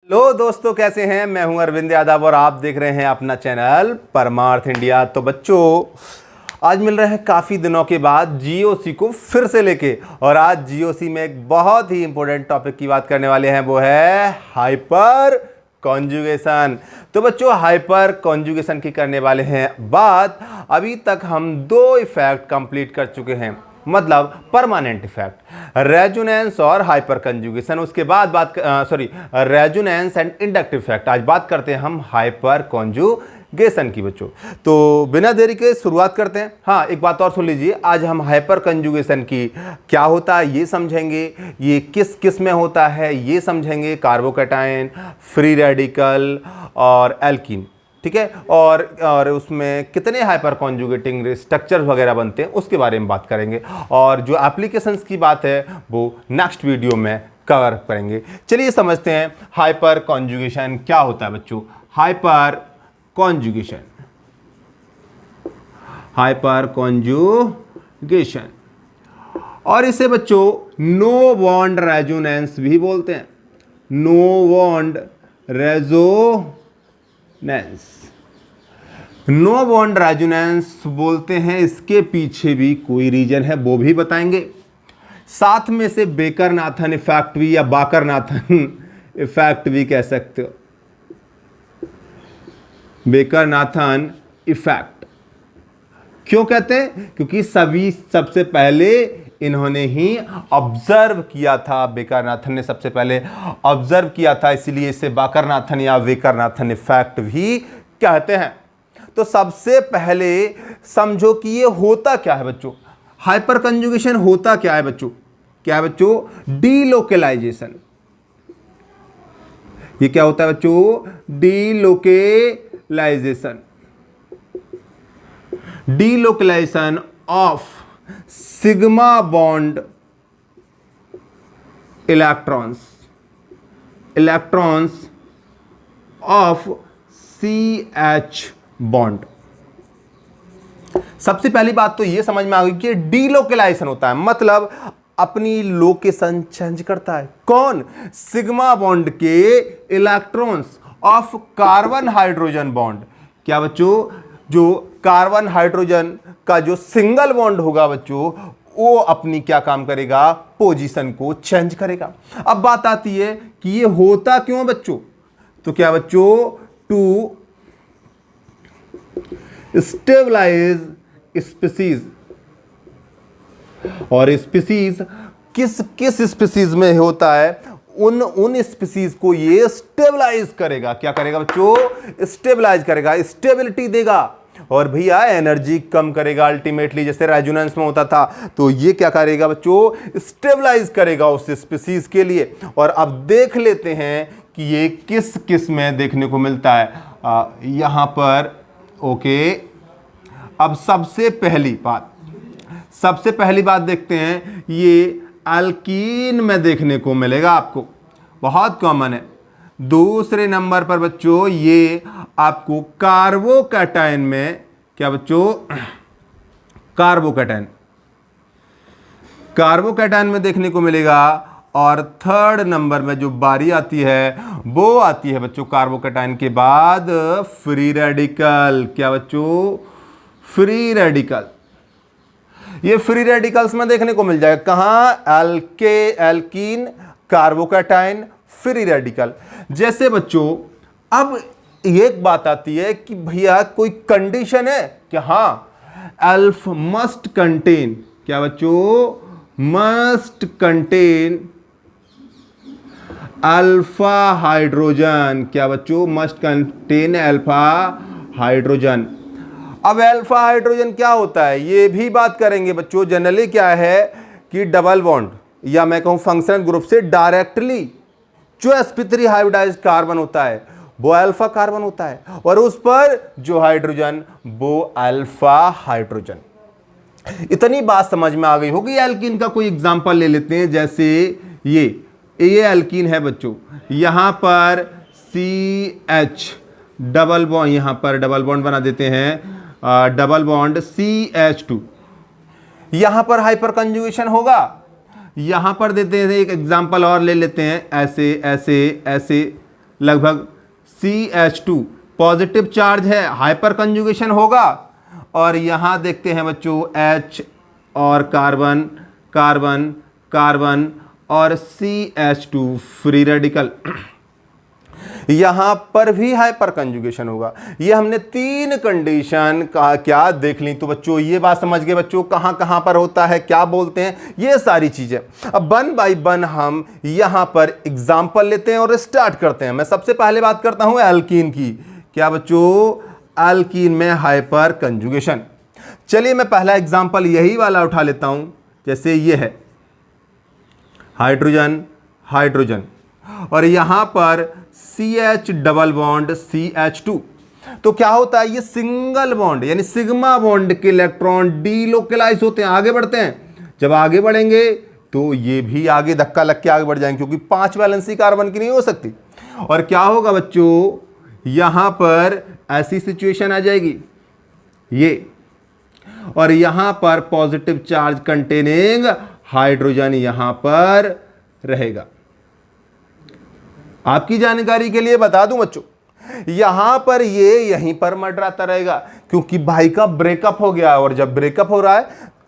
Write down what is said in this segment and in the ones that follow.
Hello दोस्तों, कैसे हैं। मैं हूं अरविंद यादव और आप देख रहे हैं अपना चैनल परमार्थ इंडिया। तो बच्चों, आज मिल रहे हैं काफ़ी दिनों के बाद जीओसी को फिर से लेके। और आज जीओसी में एक बहुत ही इंपॉर्टेंट टॉपिक की बात करने वाले हैं, वो है हाइपर कॉन्जुगेशन। तो बच्चों, हाइपर कॉन्जुगेशन की करने वाले हैं बात। अभी तक हम दो इफेक्ट कंप्लीट कर चुके हैं, मतलब परमानेंट इफेक्ट, रेजोनेंस और हाइपर कंजुगेशन। उसके बाद रेजोनेंस एंड इंडक्टिव इफेक्ट। आज बात करते हैं हम हाइपर कंजुगेशन की बच्चों। तो बिना देरी के शुरुआत करते हैं। हाँ, एक बात और सुन लीजिए, आज हम हाइपर कंजुगेशन की क्या होता है ये समझेंगे, ये किस किस में होता है ये समझेंगे, कार्बोकैटायन, फ्री रेडिकल और एल्कीन, ठीक है। और उसमें कितने हाइपर कॉन्जुगेटिंग स्ट्रक्चर वगैरह बनते हैं उसके बारे में बात करेंगे। और जो एप्लीकेशंस की बात है वो नेक्स्ट वीडियो में कवर करेंगे। चलिए समझते हैं हाइपर कॉन्जुगेशन क्या होता है बच्चों। हाइपर कॉन्जुगेशन, हाइपर कॉन्जुगेशन, और इसे बच्चों नो बॉन्ड रेजोनेंस भी बोलते हैं। No bond resonance, no bond resonance बोलते हैं। इसके पीछे भी कोई रीजन है, वो भी बताएंगे। साथ में से बेकर-नाथन इफेक्ट भी या बाकर-नाथन इफेक्ट भी कह सकते हो। बेकर-नाथन इफेक्ट क्यों कहते हैं? क्योंकि सबसे पहले इन्होंने ही ऑब्जर्व किया था, बेकर-नाथन ने सबसे पहले ऑब्जर्व किया था, इसलिए इसे बाकर-नाथन या बेकर-नाथन इफेक्ट भी कहते हैं। तो सबसे पहले समझो कि ये होता क्या है बच्चों। हाइपर कंजुगेशन होता क्या है बच्चों? क्या है बच्चों? डीलोकेलाइजेशन। ये क्या होता है बच्चों? Delocalisation. Delocalisation of sigma bond electrons of CH bond. सबसे पहली बात तो यह समझ में आ गई कि डीलोकेलाइजेशन होता है, मतलब अपनी लोकेशन चेंज करता है। कौन? सिग्मा बॉन्ड के electrons of carbon hydrogen bond. क्या बच्चों? जो कार्बन हाइड्रोजन का जो सिंगल बॉन्ड होगा बच्चों, वो अपनी क्या काम करेगा? पोजीशन को चेंज करेगा। अब बात आती है कि ये होता क्यों बच्चों? तो क्या बच्चों? To stabilise species. और स्पीसीज किस किस स्पीसीज में होता है? उन स्पीसीज को ये स्टेबलाइज करेगा। क्या करेगा बच्चों? स्टेबलाइज करेगा, स्टेबिलिटी देगा। और भैया एनर्जी कम करेगा अल्टीमेटली, जैसे रेजोनेंस में होता था। तो ये क्या करेगा बच्चों? स्टेबलाइज करेगा उस स्पीसीज के लिए। और अब देख लेते हैं कि ये किस किस में देखने को मिलता है यहां पर। ओके, अब सबसे पहली बात देखते हैं, ये अल्कीन में देखने को मिलेगा आपको, बहुत कॉमन है। दूसरे नंबर पर बच्चों ये आपको कार्बोकैटायन में, क्या बच्चों? कार्बोकैटायन में देखने को मिलेगा। और थर्ड नंबर में जो बारी आती है वो आती है बच्चों कार्बोकैटायन के बाद फ्री रेडिकल। क्या बच्चों? Free radical. ये फ्री रेडिकल्स में देखने को मिल जाएगा कहां? Alkene, carbocation, free radical. जैसे बच्चों अब एक बात आती है कि भैया कोई कंडीशन है कि हाँ, एल्फ मस्ट कंटेन, क्या बच्चों? Must contain alpha hydrogen. क्या बच्चों? Must contain alpha hydrogen. अब अल्फा हाइड्रोजन क्या होता है ये भी बात करेंगे बच्चों। जनरली क्या है कि डबल बॉन्ड या मैं कहूं फंक्शनल ग्रुप से डायरेक्टली जो sp3 हाइब्रिडाइज्ड कार्बन होता है वो अल्फा कार्बन होता है, और उस पर जो हाइड्रोजन वो अल्फा हाइड्रोजन। इतनी बात समझ में आ गई होगी। एल्कीन का कोई एग्जांपल ले लेते हैं, जैसे ये एल्कीन है बच्चों। यहां पर CH डबल बॉन्ड, यहां पर डबल बॉन्ड बना देते हैं, डबल बॉन्ड CH2। यहां पर हाइपर कंजुगेशन होगा। यहां पर देते हैं एक एग्जांपल और ले लेते हैं, ऐसे ऐसे ऐसे लगभग CH2 पॉजिटिव चार्ज है, हाइपर कंजुगेशन होगा। और यहां देखते हैं बच्चों H और कार्बन कार्बन कार्बन और CH2 फ्री रेडिकल, यहां पर भी हाइपर कंजुगेशन होगा। ये हमने 3 कंडीशन का क्या देख ली। तो बच्चों ये बात समझ गए बच्चों कहां कहां पर होता है, क्या बोलते हैं, ये सारी चीजें। अब 1 बाय 1 हम यहां पर एग्जांपल लेते हैं और स्टार्ट करते हैं। मैं सबसे पहले बात करता हूं एल्कीन की। क्या बच्चों, एल्कीन में हाइपर कंजुगेशन। चलिए मैं पहला एग्जांपल यही वाला उठा लेता हूं। जैसे ये है हाइड्रोजन हाइड्रोजन और यहां पर CH डबल बॉन्ड CH2। तो क्या होता है, ये सिंगल बॉन्ड यानी सिग्मा बॉन्ड के इलेक्ट्रॉन डीलोकलाइज होते हैं, आगे बढ़ते हैं। जब आगे बढ़ेंगे तो ये भी आगे धक्का लग के आगे बढ़ जाएंगे, क्योंकि 5 वैलेंसी कार्बन की नहीं हो सकती। और क्या होगा बच्चों, यहां पर ऐसी सिचुएशन आ जाएगी ये, और यहां पर पॉजिटिव चार्ज कंटेनिंग हाइड्रोजन यहां पर रहेगा। आपकी जानकारी के लिए बता दूं बच्चों, यहां पर ये यहीं पर मंडराता रहेगा, क्योंकि भाई का ब्रेकअप हो गया। और जब ब्रेकअप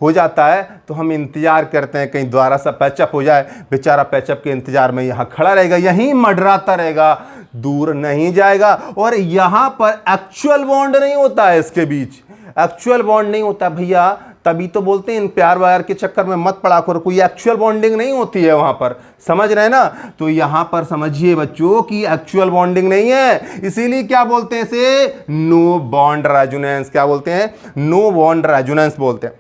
हो जाता है तो हम इंतजार करते हैं कहीं दोबारा सा पैचअप हो जाए। बेचारा पैचअप के इंतजार में यहां खड़ा रहेगा, यहीं मंडराता रहेगा, दूर नहीं जाएगा। और यहां पर एक्चुअल बॉन्ड नहीं होता है, इसके बीच एक्चुअल बॉन्ड नहीं होता भैया। तभी तो बोलते हैं इन प्यार वायर के चक्कर में मत पड़ा करो, कोई एक्चुअल बॉन्डिंग नहीं होती है वहां पर, समझ रहे हैं ना। तो यहां पर समझिए बच्चों कि एक्चुअल बॉन्डिंग नहीं है, इसीलिए क्या बोलते हैं इसे, नो बॉन्ड रेजोनेंस। क्या बोलते हैं, नो बॉन्ड रेजोनेंस बोलते हैं।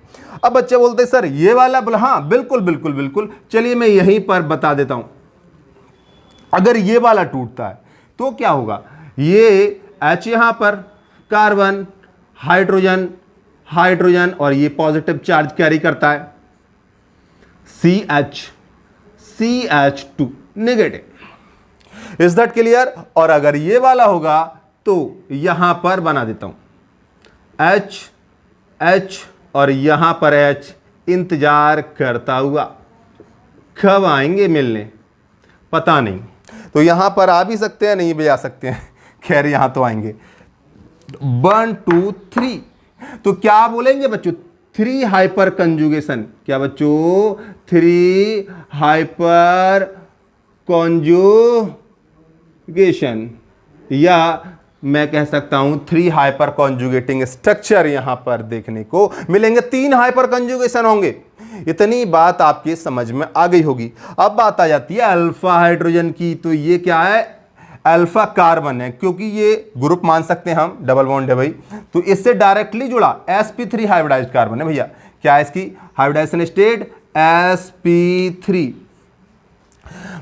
अब बच्चे बोलते हैं सर ये वाला, हाँ बिल्कुल बिल्कुल बिल्कुल। चलिए मैं यहीं पर बता देता हूं, अगर ये वाला टूटता है तो क्या होगा, ये H यहां पर कार्बन हाइड्रोजन हाइड्रोजन और ये पॉजिटिव चार्ज कैरी करता है, CH2 negative. Is that clear. और अगर ये वाला होगा तो यहां पर बना देता हूं H और यहां पर H, इंतजार करता हुआ, कब आएंगे मिलने पता नहीं। तो यहां पर आ भी सकते हैं, नहीं भी आ सकते हैं, खैर यहां तो आएंगे। 1 2 3, तो क्या बोलेंगे बच्चों, 3 हाइपर कंजुगेशन। क्या बच्चों, 3 हाइपर कॉन्जुगेशन, या मैं कह सकता हूं 3 हाइपर कॉन्जुगेटिंग स्ट्रक्चर यहां पर देखने को मिलेंगे। 3 हाइपर कॉन्जुगेशन होंगे। इतनी बात आपके समझ में आ गई होगी। अब बात आ जाती है अल्फा हाइड्रोजन की। तो ये क्या है, अल्फा कार्बन है, क्योंकि ये ग्रुप मान सकते हैं हम, डबल बॉन्ड है भाई, तो इससे डायरेक्टली जुड़ा sp3 हाइब्रिडाइज्ड कार्बन है भैया। क्या है इसकी हाइब्रिडाइजेशन स्टेट, sp3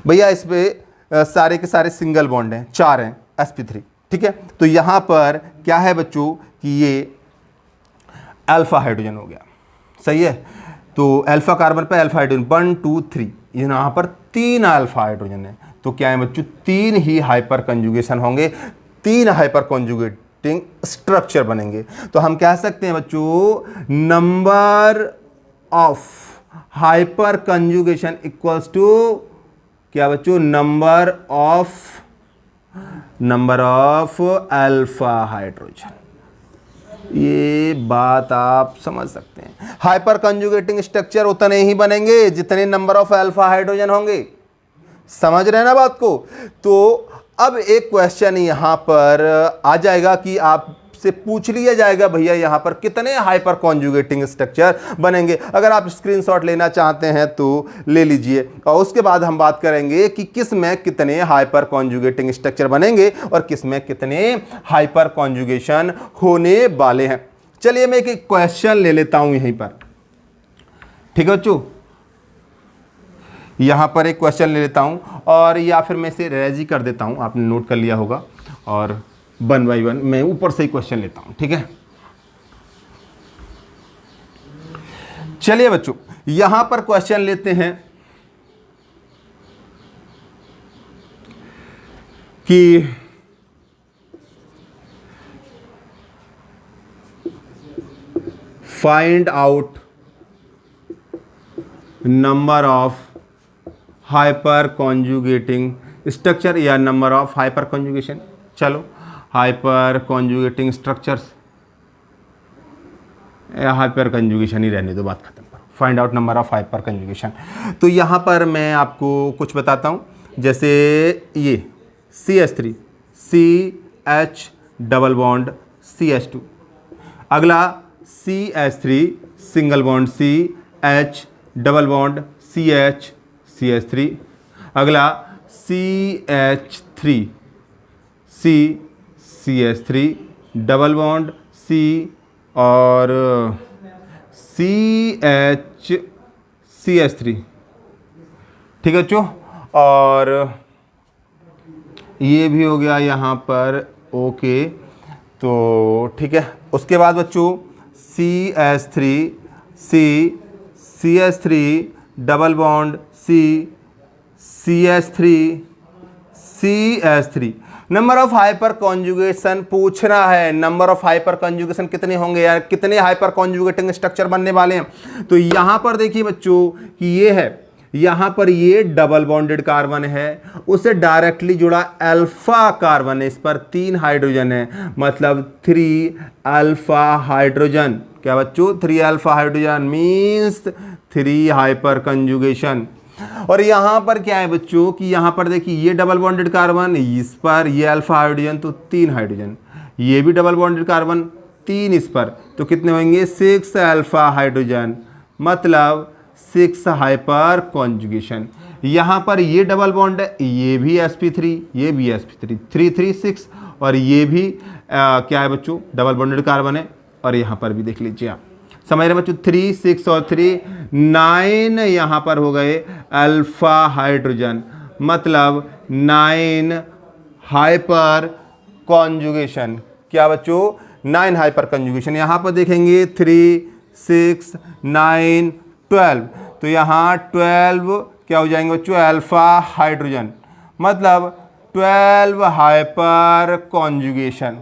भैया। इस पे सारे के सारे सिंगल बॉन्ड हैं, 4 हैं sp3, ठीक है। तो यहां पर क्या है बच्चों कि ये अल्फा हाइड्रोजन हो गया, सही है। तो अल्फा कार्बन पे अल्फा हाइड्रोजन 1 2 3, यहां पर 3 अल्फा हाइड्रोजन है। तो क्या है बच्चों, 3 ही हाइपर कंजुगेशन होंगे, 3 हाइपर कंजुगेटिंग स्ट्रक्चर बनेंगे। तो हम कह सकते हैं बच्चों number of hyper conjugation equals to क्या बच्चों, नंबर ऑफ अल्फा हाइड्रोजन। ये बात आप समझ सकते हैं। हाइपर कंजुगेटिंग स्ट्रक्चर उतने ही बनेंगे जितने नंबर ऑफ अल्फा हाइड्रोजन होंगे, समझ रहे हैं ना बात को। तो अब एक क्वेश्चन यहां पर आ जाएगा कि आपसे पूछ लिया जाएगा भैया यहां पर कितने हाइपर कॉन्जुगेटिंग स्ट्रक्चर बनेंगे। अगर आप स्क्रीनशॉट लेना चाहते हैं तो ले लीजिए, और उसके बाद हम बात करेंगे कि किस में कितने हाइपर कॉन्जुगेटिंग स्ट्रक्चर बनेंगे और किस में कितने हाइपर कॉन्जुगेशन होने वाले हैं। चलिए मैं एक क्वेश्चन ले लेता हूं यहीं पर, ठीक है बच्चों। यहां पर एक क्वेश्चन ले लेता हूं, और या फिर मैं इसे रेजी कर देता हूं, आपने नोट कर लिया होगा। और 1 बाय 1 मैं ऊपर से ही क्वेश्चन लेता हूं, ठीक है। चलिए बच्चों यहां पर क्वेश्चन लेते हैं कि find out number of hyper conjugating structure या नंबर ऑफ हाइपर कॉन्जुगेशन। चलो hyper conjugating structures, hyper conjugation ही रहने दो, बात खत्म करो। Find out number of hyper conjugation. तो यहाँ पर मैं आपको कुछ बताता हूँ, जैसे ये CH3 CH double bond CH2, अगला CH3 single bond CH double bond CH CH3, अगला CH3 CH3 double bond C और CH3, ठीक है बच्चों। और ये भी हो गया यहाँ पर, ओके। तो ठीक है, उसके बाद बच्चों CH3 CH3 double bond CH3 number of hyper conjugation पूछ रहा है। नंबर ऑफ हाइपर कॉन्जुगेशन कितने होंगे यार, कितने हाइपर कॉन्जुगेटिंग स्ट्रक्चर बनने वाले हैं। तो यहाँ पर देखिए बच्चों कि ये है, यहाँ पर ये डबल बॉन्डेड कार्बन है, उससे डायरेक्टली जुड़ा अल्फा कार्बन है, इस पर 3 हाइड्रोजन है, मतलब 3 अल्फा हाइड्रोजन। क्या बच्चों, 3 alpha hydrogen means 3 hyper conjugation. और यहाँ पर क्या है बच्चों कि यहाँ पर देखिए ये डबल बॉन्डेड कार्बन, इस पर ये अल्फा हाइड्रोजन, तो 3 हाइड्रोजन, ये भी डबल बॉन्डेड कार्बन 3 इस पर, तो कितने होंगे 6 अल्फा हाइड्रोजन, मतलब 6 हाइपर कॉन्जुगेशन। यहाँ पर ये डबल बॉन्ड है, ये भी sp3, ये भी sp3, 3 3 6, और ये भी क्या है बच्चों डबल बॉन्डेड कार्बन है। और यहाँ पर भी देख लीजिए आप, समझ रहे बच्चों, 3 6 और 3 9 यहाँ पर हो गए अल्फा हाइड्रोजन, मतलब 9 हाइपर कॉन्जुगेशन। क्या बच्चों, 9 हाइपर कॉन्जुगेशन। यहाँ पर देखेंगे 3 6 9 12, तो यहाँ 12 क्या हो जाएंगे बच्चों, अल्फा हाइड्रोजन, मतलब 12 हाइपर कॉन्जुगेशन।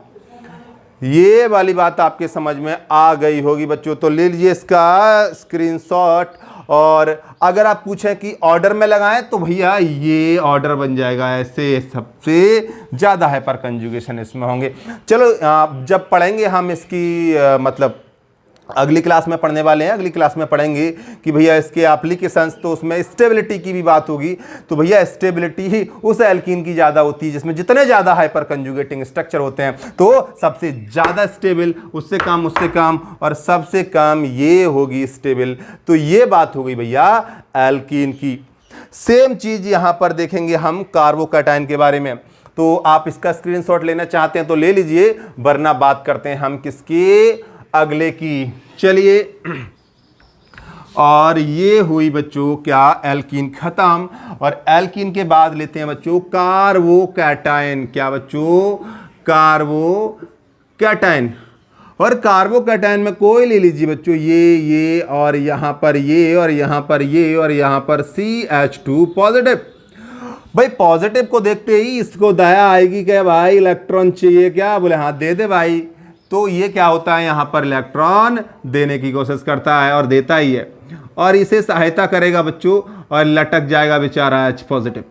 ये वाली बात आपके समझ में आ गई होगी बच्चों। तो ले लीजिए इसका स्क्रीनशॉट, और अगर आप पूछें कि ऑर्डर में लगाएं तो भैया ये ऑर्डर बन जाएगा, ऐसे सबसे ज़्यादा हाइपर कंजुगेशन इसमें होंगे। चलो जब पढ़ेंगे हम इसकी मतलब अगली क्लास में पढ़ने वाले हैं, अगली क्लास में पढ़ेंगे कि भैया इसके एप्लीकेशंस, तो उसमें स्टेबिलिटी की भी बात होगी। तो भैया स्टेबिलिटी ही उस एल्कीन की ज़्यादा होती है जिसमें जितने ज़्यादा हाइपर कंजुगेटिंग स्ट्रक्चर होते हैं, तो सबसे ज़्यादा स्टेबल, उससे कम, और सबसे कम ये होगी स्टेबल। तो ये बात हो गई भैया एल्कीन की। सेम चीज़ यहाँ पर देखेंगे हम कार्बोकैटायन के बारे में। तो आप इसका स्क्रीनशॉट लेना चाहते हैं तो ले लीजिए, वरना बात करते हैं हम किसकी, अगले की। चलिए, और ये हुई बच्चों क्या, एल्कीन खत्म। और एल्कीन के बाद लेते हैं बच्चों कार्बोकैटायन। क्या बच्चों, कार्बोकैटायन। और कार्बोकैटायन में कोई ले लीजिए बच्चों, ये और यहाँ पर ये, और यहाँ पर ये, और यहाँ पर CH2 पॉजिटिव। भाई पॉजिटिव को देखते ही इसको दया आएगी कि भाई इलेक्ट्रॉन चाहिए क्या, बोले हाँ दे दे भाई। तो ये क्या होता है, यहाँ पर इलेक्ट्रॉन देने की कोशिश करता है और देता ही है, और इसे सहायता करेगा बच्चों, और लटक जाएगा बेचारा H पॉजिटिव।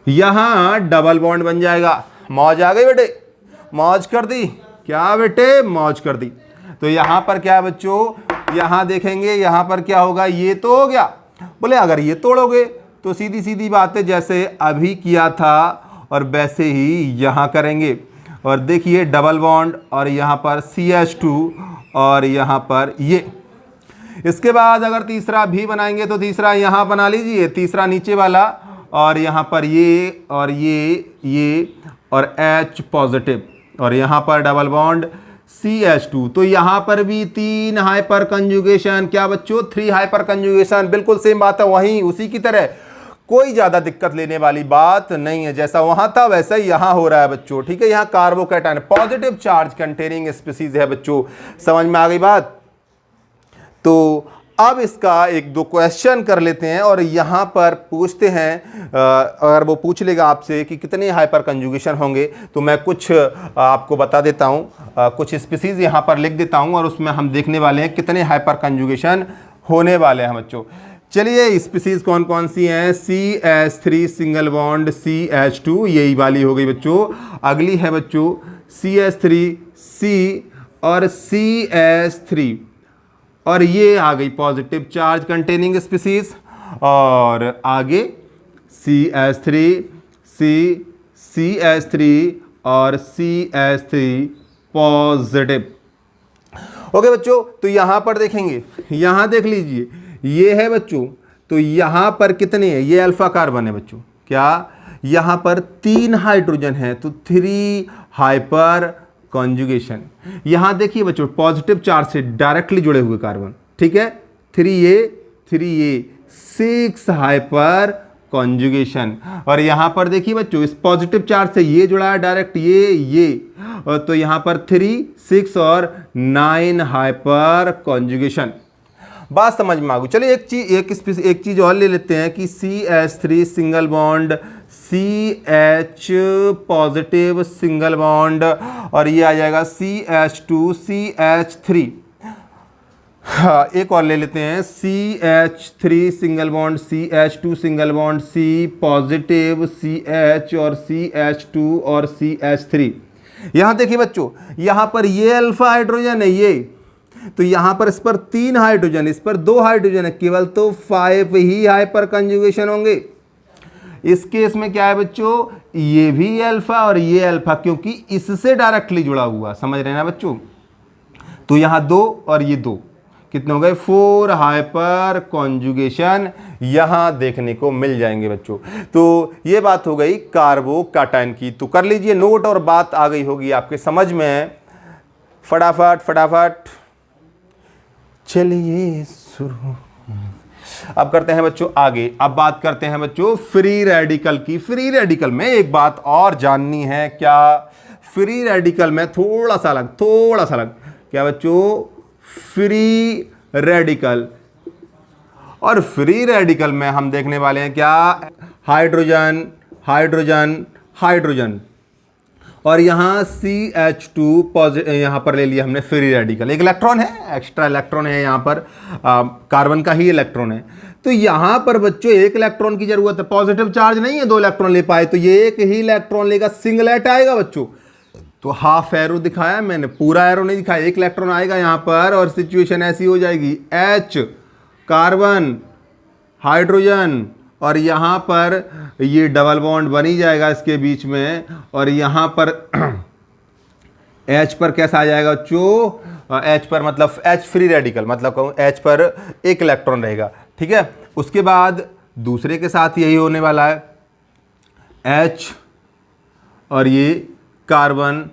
यहाँ डबल बॉन्ड बन जाएगा। मौज आ गई बेटे, मौज कर दी क्या बेटे, मौज कर दी। तो यहाँ पर क्या है बच्चों, यहाँ देखेंगे यहाँ पर क्या होगा, ये तो हो गया। बोले अगर ये तोड़ोगे तो सीधी सीधी बात है, जैसे अभी किया था और वैसे ही यहाँ करेंगे। और देखिए डबल बॉन्ड, और यहाँ पर CH2, और यहाँ पर ये। इसके बाद अगर तीसरा भी बनाएंगे तो तीसरा यहाँ बना लीजिए, तीसरा नीचे वाला, और यहाँ पर ये, और ये और H पॉजिटिव, और यहाँ पर डबल बॉन्ड CH2। तो यहाँ पर भी 3 हाइपर कंजुगेशन। क्या बच्चों, 3 हाइपर कंजुगेशन। बिल्कुल सेम बात है, वहीं उसी की तरह, कोई ज़्यादा दिक्कत लेने वाली बात नहीं है। जैसा वहाँ था वैसा ही यहाँ हो रहा है बच्चों, ठीक है। यहाँ carbocation positive charge containing species है बच्चों, समझ में आ गई बात। तो अब इसका 1-2 क्वेश्चन कर लेते हैं, और यहाँ पर पूछते हैं, अगर वो पूछ लेगा आपसे कि कितने हाइपर कंजुगेशन होंगे, तो मैं कुछ आपको बता देता हूँ, कुछ स्पीसीज यहाँ पर लिख देता हूँ, और उसमें हम देखने वाले हैं कितने हाइपर कंजुगेशन होने वाले हैं बच्चों। चलिए स्पीसीज कौन कौन सी हैं, CH3 सिंगल बॉन्ड CH2, यही वाली हो गई बच्चों। अगली है बच्चों CH3 C और CH3, और ये आ गई पॉजिटिव चार्ज कंटेनिंग स्पीसीज। और आगे CH3 C, CH3 और CH3 पॉजिटिव। ओके बच्चों, तो यहां पर देखेंगे, यहां देख लीजिए, ये है बच्चों, तो यहां पर कितने हैं, ये अल्फा कार्बन है बच्चों, क्या यहां पर 3 हाइड्रोजन है, तो 3 हाइपर कॉन्जुगेशन। यहां देखिए बच्चों पॉजिटिव चार्ज से डायरेक्टली जुड़े हुए कार्बन, ठीक है, 3A 6 हाइपर कॉन्जुगेशन। और यहां पर देखिए बच्चों इस पॉजिटिव चार्ज से ये जुड़ा है डायरेक्ट, ये और तो यहां पर 3 6 और 9 हाइपर कॉन्जुगेशन। बात समझ में आ गई। चलिए एक चीज और ले लेते हैं कि CH3 single bond CH positive single bond, और ये आ जाएगा CH2 CH3। हाँ, एक और ले लेते हैं CH3 single bond CH2 single bond C positive CH और CH2 और CH3। यहां देखिए बच्चों, यहां पर ये अल्फा हाइड्रोजन है, ये तो यहां पर इस पर 3 हाइड्रोजन, इस पर 2 हाइड्रोजन है केवल, तो 5 ही हाइपर कंजुगेशन होंगे। इस केस में क्या है बच्चों, ये भी अल्फा और ये अल्फा, क्योंकि इससे डायरेक्टली जुड़ा हुआ, समझ रहे हैं ना बच्चों। तो यहां 2 और ये 2 कितने हो गए, 4 हाइपर कॉन्जुगेशन यहां देखने को मिल जाएंगे बच्चों। तो ये बात हो गई कार्बोकैटायन की। तो कर लीजिए नोट, और बात आ गई होगी आपके समझ में। फटाफट चलिए शुरू। अब करते हैं बच्चों आगे। अब बात करते हैं बच्चों फ्री रेडिकल की। फ्री रेडिकल में एक बात और जाननी है, क्या फ्री रेडिकल में थोड़ा सा अलग क्या बच्चों, फ्री रेडिकल, और फ्री रेडिकल में हम देखने वाले हैं क्या, हाइड्रोजन हाइड्रोजन हाइड्रोजन, और यहाँ CH2 पॉजिटिव, यहाँ पर ले लिया हमने फ्री रेडिकल। एक इलेक्ट्रॉन है, एक्स्ट्रा इलेक्ट्रॉन है यहाँ पर, कार्बन का ही इलेक्ट्रॉन है। तो यहाँ पर बच्चों एक इलेक्ट्रॉन की जरूरत है, पॉजिटिव चार्ज नहीं है 2 इलेक्ट्रॉन ले पाए, तो ये एक ही इलेक्ट्रॉन लेगा, सिंगलेट आएगा बच्चों। तो हाफ एरो दिखाया मैंने, पूरा एरो नहीं दिखाया, एक इलेक्ट्रॉन आएगा यहाँ पर, और सिचुएशन ऐसी हो जाएगी, H कार्बन हाइड्रोजन, और यहाँ पर ये डबल बॉन्ड बन ही जाएगा इसके बीच में, और यहाँ पर H पर कैसा आ जाएगा बच्चों, H पर मतलब H फ्री रेडिकल, मतलब कहूँ H पर एक इलेक्ट्रॉन रहेगा, ठीक है। उसके बाद दूसरे के साथ यही होने वाला है, H और ये कार्बन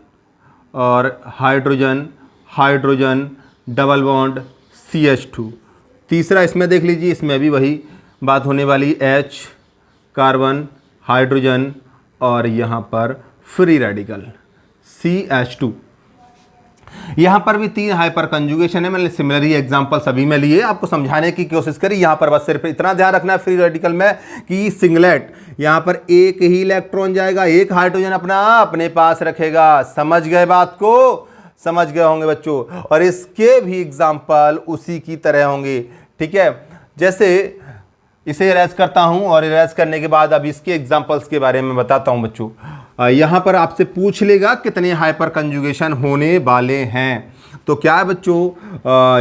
और hydrogen hydrogen double bond CH2। तीसरा इसमें देख लीजिए, इसमें भी वही बात होने वाली, H कार्बन हाइड्रोजन और यहाँ पर फ्री रेडिकल CH2। यहाँ पर भी 3 हाइपर कंजुगेशन है, मैंने सिमिलर ही एग्जांपल सभी में लिए, आपको समझाने की कोशिश करी। यहाँ पर बस सिर्फ इतना ध्यान रखना है फ्री रेडिकल में कि सिंगलेट, यहाँ पर एक ही इलेक्ट्रॉन जाएगा, एक हाइड्रोजन अपने पास रखेगा। समझ गए बात को, समझ गए होंगे बच्चों। और इसके भी एग्जाम्पल उसी की तरह होंगे, ठीक है। जैसे इसे इरेज करता हूँ, और इरेज करने के बाद अब इसके एग्जाम्पल्स के बारे में बताता हूँ बच्चों। यहाँ पर आपसे पूछ लेगा कितने हाइपर कंजुगेशन होने वाले हैं। तो क्या है बच्चों,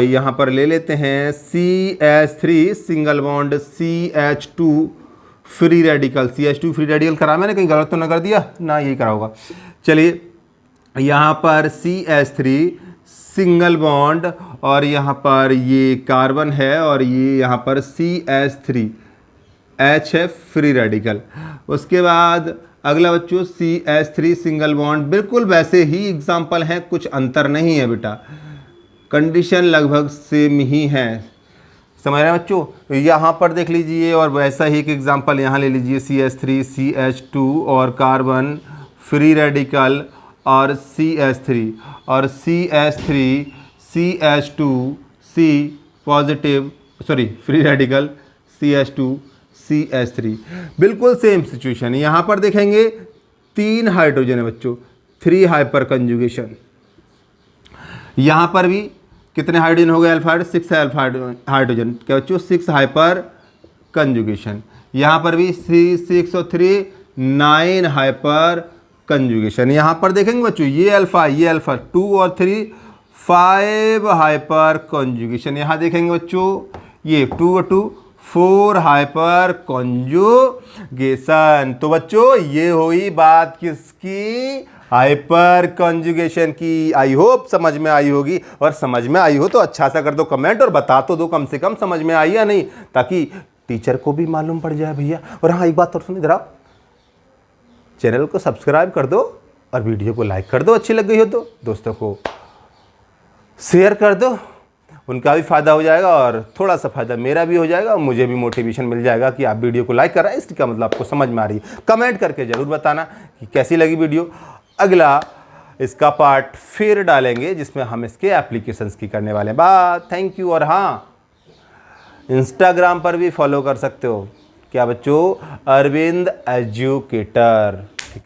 यहाँ पर ले लेते हैं CH3 single bond CH2 free radical, CH2 free radical करा मैंने, कहीं गलत तो ना कर दिया ना, यही करा होगा। चलिए यहाँ पर CH3 सिंगल बॉन्ड, और यहाँ पर ये कार्बन है, और ये यहाँ पर CH3 H है फ्री रेडिकल। उसके बाद अगला बच्चों CH3 सिंगल बॉन्ड, बिल्कुल वैसे ही एग्जाम्पल हैं, कुछ अंतर नहीं है बेटा, कंडीशन लगभग सेम ही है, समझ रहे हैं बच्चों। यहाँ पर देख लीजिए, और वैसा ही एक एग्जाम्पल यहाँ ले लीजिए, CH3 CH2 और कार्बन फ्री रेडिकल और CH3 और CH3 CH2 C positive, sorry free radical CH2 CH3, बिल्कुल सेम सिचुएशन। यहाँ पर देखेंगे 3 हाइड्रोजन है बच्चों, 3 हाइपर कंजुगेशन। यहाँ पर भी कितने हाइड्रोजन हो गए, अल्फा 6 है, अल्फा हाइड्रोजन क्या बच्चों, 6 हाइपर कंजुगेशन। यहाँ पर भी 603 9 हाइपर कंजुगेशन। यहाँ पर देखेंगे बच्चों ये अल्फा 2 और 3 5 हाइपर कंजुगेशन। यहाँ देखेंगे बच्चों ये 2 और 2 4 हाइपर कंजुगेशन। तो बच्चों ये हुई बात किसकी, हाइपर कंजुगेशन की। आई होप समझ में आई होगी, और समझ में आई हो तो अच्छा सा कर दो कमेंट और बता तो दो कम से कम समझ में आई या नहीं, ताकि टीचर को भी मालूम पड़ जाए भैया। और हाँ एक बात और सुन, इधर आओ, चैनल को सब्सक्राइब कर दो और वीडियो को लाइक कर दो, अच्छी लग गई हो तो दोस्तों को शेयर कर दो, उनका भी फ़ायदा हो जाएगा और थोड़ा सा फ़ायदा मेरा भी हो जाएगा और मुझे भी मोटिवेशन मिल जाएगा कि आप वीडियो को लाइक कर रहे हैं, इसका मतलब आपको समझ में आ रही है। कमेंट करके ज़रूर बताना कि कैसी लगी वीडियो। अगला इसका पार्ट फिर डालेंगे जिसमें हम इसके एप्लीकेशंस की करने वाले हैं बात। Thank you. और हाँ, इंस्टाग्राम पर भी फॉलो कर सकते हो, क्या बच्चों, अरविंद एजुकेटर।